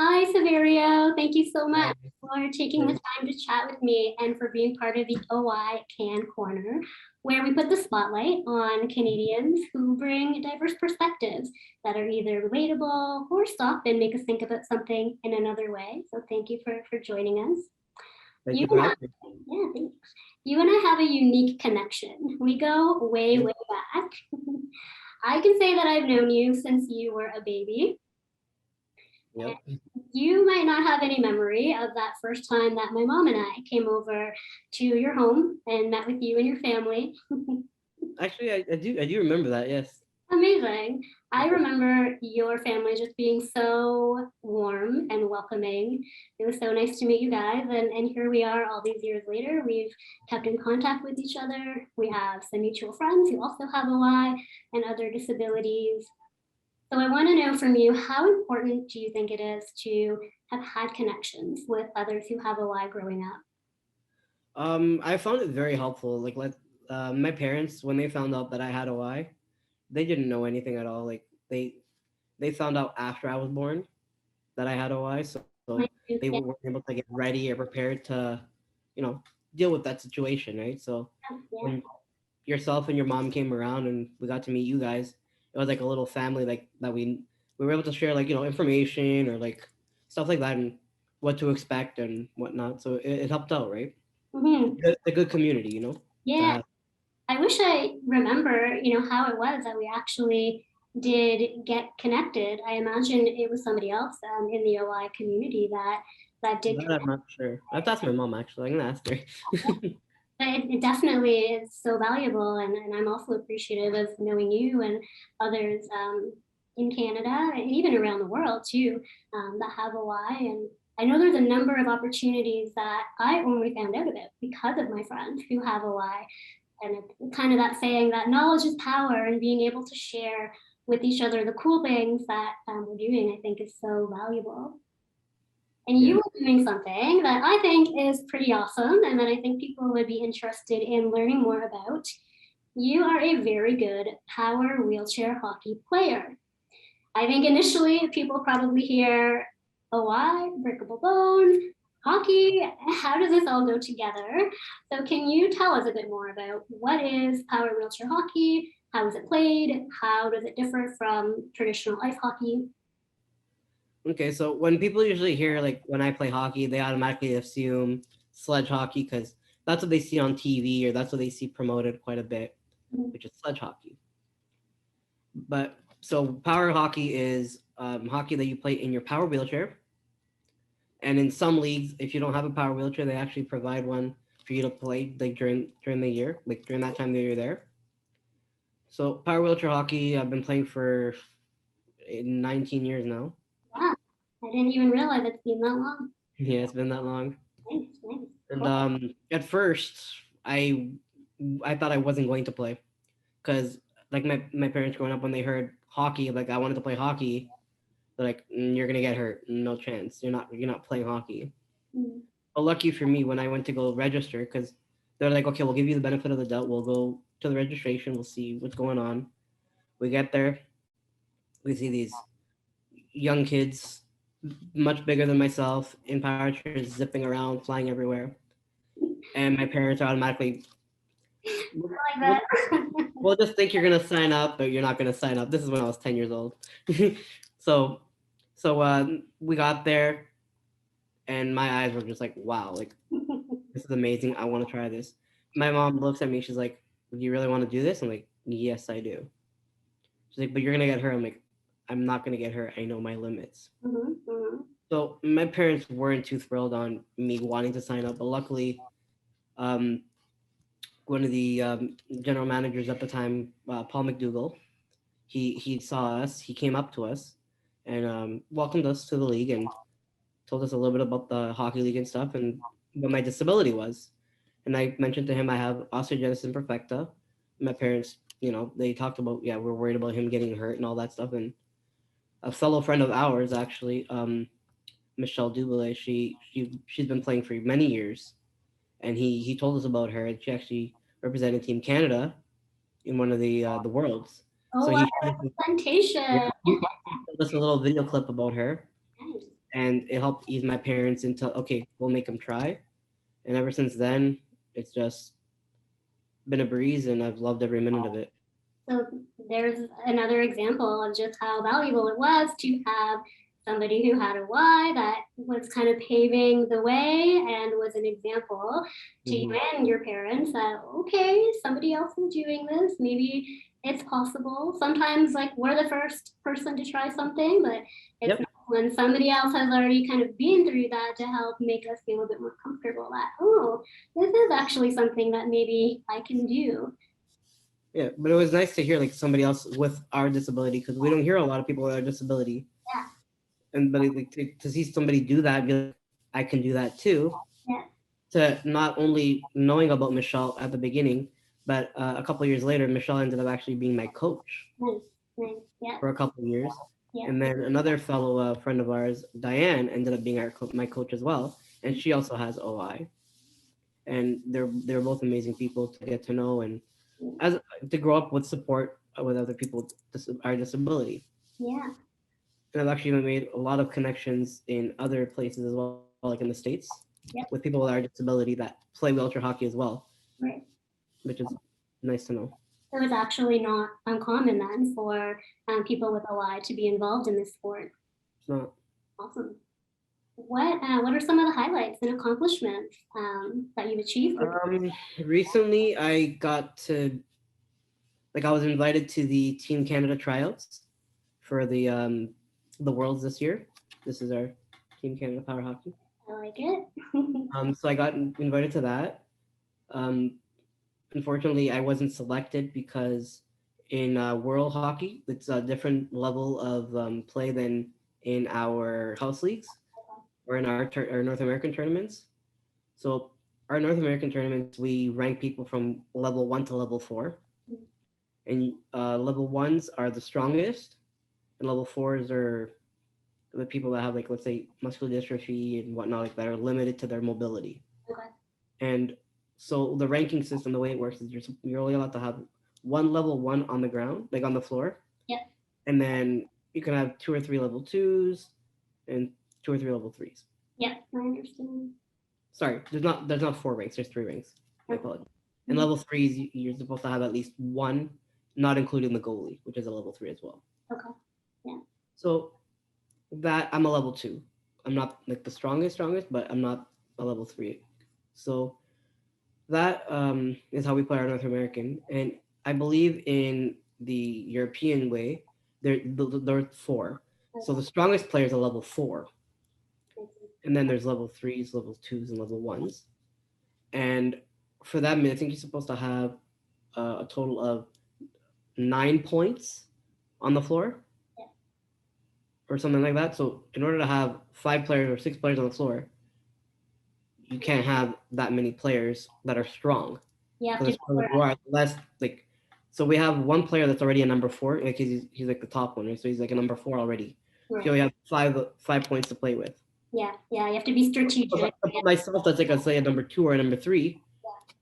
Hi, Saverio. Thank you so Hi. much for taking the time to chat with me and for being part of the OICAN Corner, where we put the spotlight on Canadians who bring diverse perspectives that are either relatable or stop and make us think about something in another way. So thank you for joining us. Thank You you for and I, having me. yeah, thanks. You and I have a unique connection. We go way, Yeah. way back. I can say that I've known you since you were a baby. Yep. You might not have any memory of that first time that my mom and I came over to your home and met with you and your family. Actually, I do remember that. Yes. Amazing. I remember your family just being so warm and welcoming. It was so nice to meet you guys. And here we are all these years later. We've kept in contact with each other. We have some mutual friends who also have OI and other disabilities. So I want to know from you, how important do you think it is to have had connections with others who have OI growing up? I found it very helpful. My parents, when they found out that I had OI, they didn't know anything at all. They found out after I was born that I had OI, so Like, they weren't able to get ready or prepared to, you know, deal with that situation, right? So yeah, when yourself and your mom came around and we got to meet you guys, it was like a little family like that we were able to share like information or like stuff like that and what to expect and whatnot. So it helped out, right? hmm, It's a good community, to yeah. have. I wish I remember, how it was that we actually did get connected. I imagine it was somebody else in the OI community that did That I'm connect. not sure. I have to ask my mom actually. I'm gonna ask her. But it definitely is so valuable, and I'm also appreciative of knowing you and others in Canada and even around the world too, that have OI. And I know there's a number of opportunities that I only found out about because of my friends who have OI. And it's kind of that saying that knowledge is power, and being able to share with each other the cool things that we're doing, I think, is so valuable. And you Yeah. are doing something that I think is pretty awesome and that I think people would be interested in learning more about. You are a very good power wheelchair hockey player. I think initially people probably hear, oh, why? Breakable bones, hockey. How does this all go together? So, can you tell us a bit more about what is power wheelchair hockey? How is it played? How does it differ from traditional ice hockey? Okay, so when people usually hear like when I play hockey, they automatically assume sledge hockey because that's what they see on TV or that's what they see promoted quite a bit, which is sledge hockey. But so power hockey is hockey that you play in your power wheelchair. And in some leagues, if you don't have a power wheelchair, they actually provide one for you to play like during the year, like during that time that you're there. So power wheelchair hockey, I've been playing for 19 years now. Wow, I didn't even realize it's been that long. Yeah, it's been that long. Nice, nice. And Cool. at first, I I thought I wasn't going to play because like my parents growing up when they heard hockey, like I wanted to play hockey, they're like, You're gonna get hurt, no chance. You're not playing hockey." Mm. But lucky for me, when I went to go register, because they're like, "Okay, we'll give you the benefit of the doubt. We'll go to the registration. We'll see what's going on." We get there, we see these young kids, much bigger than myself, in power chairs, zipping around, flying everywhere, and my parents are automatically we'll, I we'll like that. we'll just think you're gonna sign up, but you're not gonna sign up. This is when I was 10 years old. so we got there, and my eyes were just like, wow, like this is amazing. I want to try this. My mom looks at me. She's like, "Do you really want to do this?" I'm like, "Yes, I do." She's like, "But you're gonna get hurt." I'm like, "I'm not gonna get hurt. I know my limits." Mhm, mhm. So my parents weren't too thrilled on me wanting to sign up, but luckily, um, one of the general managers at the time, Paul McDougall, he saw us. He came up to us and welcomed us to the league and told us a little bit about the hockey league and stuff and what my disability was. And I mentioned to him I have osteogenesis imperfecta. My parents, they talked about, yeah, we're worried about him getting hurt and all that stuff. And a fellow friend of ours, actually, Michelle Dubele, she's been playing for many years, and he told us about her. And she actually represented Team Canada in one of the worlds. Oh, So wow, he showed us, yeah, representation. he showed us a little video clip about her. Nice. and it helped ease my parents into, okay, we'll make them try. And ever since then, it's just been a breeze, and I've loved every minute of it. So there's another example of just how valuable it was to have somebody who had a why that was kind of paving the way and was an example to you Hmm. and your parents that, okay, somebody else is doing this. Maybe it's possible. Sometimes, like, we're the first person to try something, but it's Yep. not when somebody else has already kind of been through that to help make us feel a bit more comfortable that, oh, this is actually something that maybe I can do. Yeah, but it was nice to hear like somebody else with our disability, because we don't hear a lot of people with our disability, Yeah, and but like to see somebody do that, be like, I can do that too. yeah, To not only knowing about Michelle at the beginning, but a couple of years later, Michelle ended up actually being my coach nice, nice. Yeah, for a couple of years. yeah. And then another fellow friend of ours, Diane, ended up being my coach as well, and she also has OI. And they're both amazing people to get to know, and as to grow up with support with other people with our disability. Yeah, And I've actually made a lot of connections in other places as well, like in the States, with yep, people with our disability that play wheelchair hockey as well, right. which is nice to know. So it's actually not uncommon then for people with OI to be involved in this sport. It's not. Awesome. What are some of the highlights and accomplishments that you've achieved with? Um, Recently I got to, like, I was invited to the Team Canada tryouts for the Worlds this year. This is our Team Canada Power Hockey. I like it. So I got invited to that. Um, Unfortunately, I wasn't selected because in World Hockey, it's a different level of play than in our house leagues or in our North American tournaments. So our North American tournaments, we rank people from level 1 to level 4, and level 1s are the strongest, and level 4s are the people that have, like, let's say muscular dystrophy and whatnot, like that, are limited to their mobility. Okay. And so the ranking system, the way it works is you're only allowed to have one level 1 on the ground, like on the floor, Yep. and then you can have 2 or 3 level 2s and 2 or 3 level 3s. Yep. I understand. Sorry, there's not 4 ranks. There's 3 ranks. My Okay. apologies. And level 3s, you're supposed to have at least one, not including the goalie, which is a level 3 as well. Okay. Yeah. So that I'm a level 2. I'm not like the strongest, but I'm not a level 3. So that is how we play our North American. And I believe in the European way, there are 4. So Okay. the strongest player is a level 4, Thank you. and then there's level 3s, level 2s, and level 1s. And for that, I think you're supposed to have a total of 9 points on the floor Yeah. or something like that. So in order to have 5 players or 6 players on the floor, you can't have that many players that are strong. You have So to there's go players for who are less like. So we have one player that's already a number 4, like he's like the top one, right? So he's like a number 4 already. right. So we have five points to play with. Yeah. Yeah. You have to be So strategic. to put myself, that's like, I say, a number 2 or a number 3,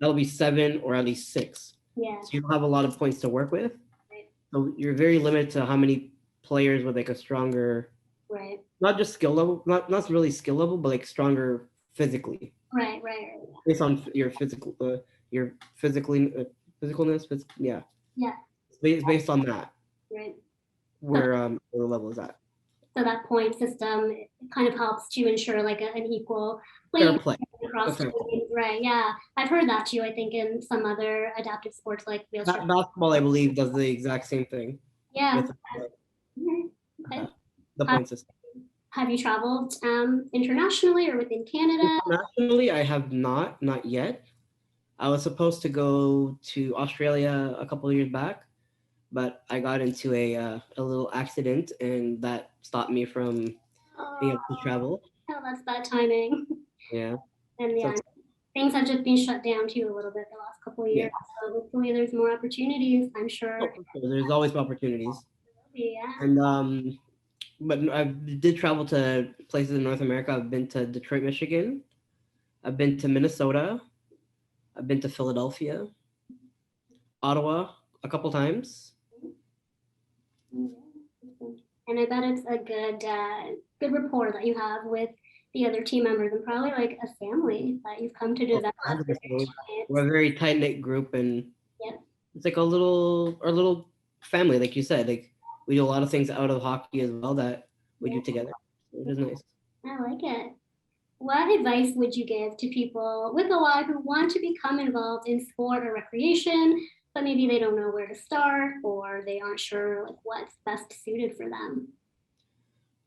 that'll be 7 or at least 6. Yeah. So you don't have a lot of points to work with. Right. So you're very limited to how many players with like a stronger, Right. not just skill level, not really skill level, but like stronger physically, Right. Right. Right. based on your physicalness. Yeah, Yeah. it's based on that Right. So where the level is at. so that point system kind of helps to ensure like an equal Fair playing play. field across Fair play. teams, right? Yeah, I've heard that too. I think in some other adaptive sports like wheelchair. Basketball, I believe, does the exact same thing Yeah. with Mhm. Okay. the Have, point system. have you traveled internationally or within Canada? Internationally, I have not yet. I was supposed to go to Australia a couple of years back, but I got into a little accident, and that stopped me from being Oh, able to travel. that's bad timing. Yeah. And So yeah, things have just been shut down too a little bit the last couple of yeah. years. So hopefully there's more opportunities. I'm Oh, sure. for sure. There's always opportunities, Yeah. and but I did travel to places in North America. I've been to Detroit, Michigan. I've been to Minnesota. I've been to Philadelphia, Ottawa a couple times. And I bet it's a good rapport that you have with the other team members, and probably like a family that you've come to Oh, develop with your 100%. teammates. We're a very tight knit group, and Yep. it's like our little family, like you said. Like we do a lot of things out of hockey as well that we do Yeah. together, which is nice. I like it. What advice would you give to people with a lot who want to become involved in sport or recreation, but maybe they don't know where to start or they aren't sure like what's best suited for them?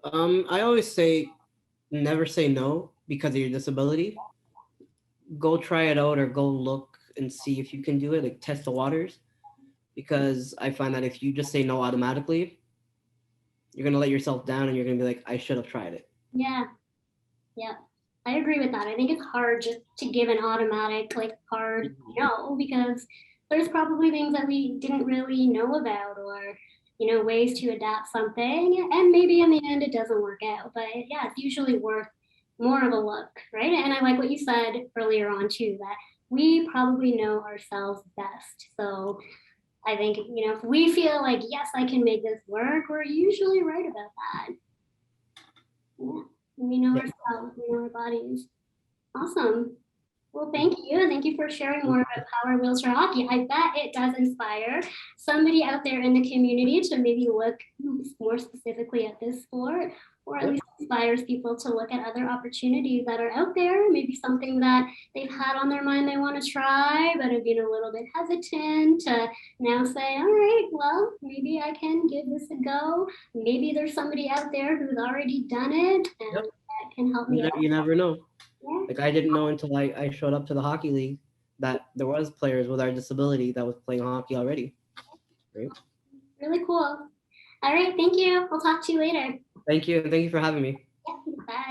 I always say never say no because of your disability. Go try it out or go look and see if you can do it. Like test the waters because I find that if you just say no automatically, you're gonna let yourself down and you're gonna be like, I should have tried it. Yeah, yeah. I agree with that. I think it's hard just to give an automatic, like hard Mhm. no, because there's probably things that we didn't really know about or, ways to adapt something. And maybe in the end it doesn't work out. But yeah, it's usually worth more of a look, right? And I like what you said earlier on too, that we probably know ourselves best. So I think, if we feel like, yes, I can make this work, we're usually right about that. Yeah. We know Yeah. ourselves, we know our bodies. Awesome. Well, thank you. Thank you for sharing more about power wheelchair hockey. I bet it does inspire somebody out there in the community to maybe look more specifically at this sport, or at Yep. least inspires people to look at other opportunities that are out there, maybe something that they've had on their mind they want to try, but have been a little bit hesitant to now say, all right, well, maybe I can give this a go. Maybe there's somebody out there who's already done it and Yep. that can help You, me ne- out. you never know. Yeah. Like I didn't know until I showed up to the hockey league that there was players with our disability that was playing hockey already. Right. Really cool. All right, thank you. We'll talk to you later. Thank you, and thank you for having me. Yeah, bye.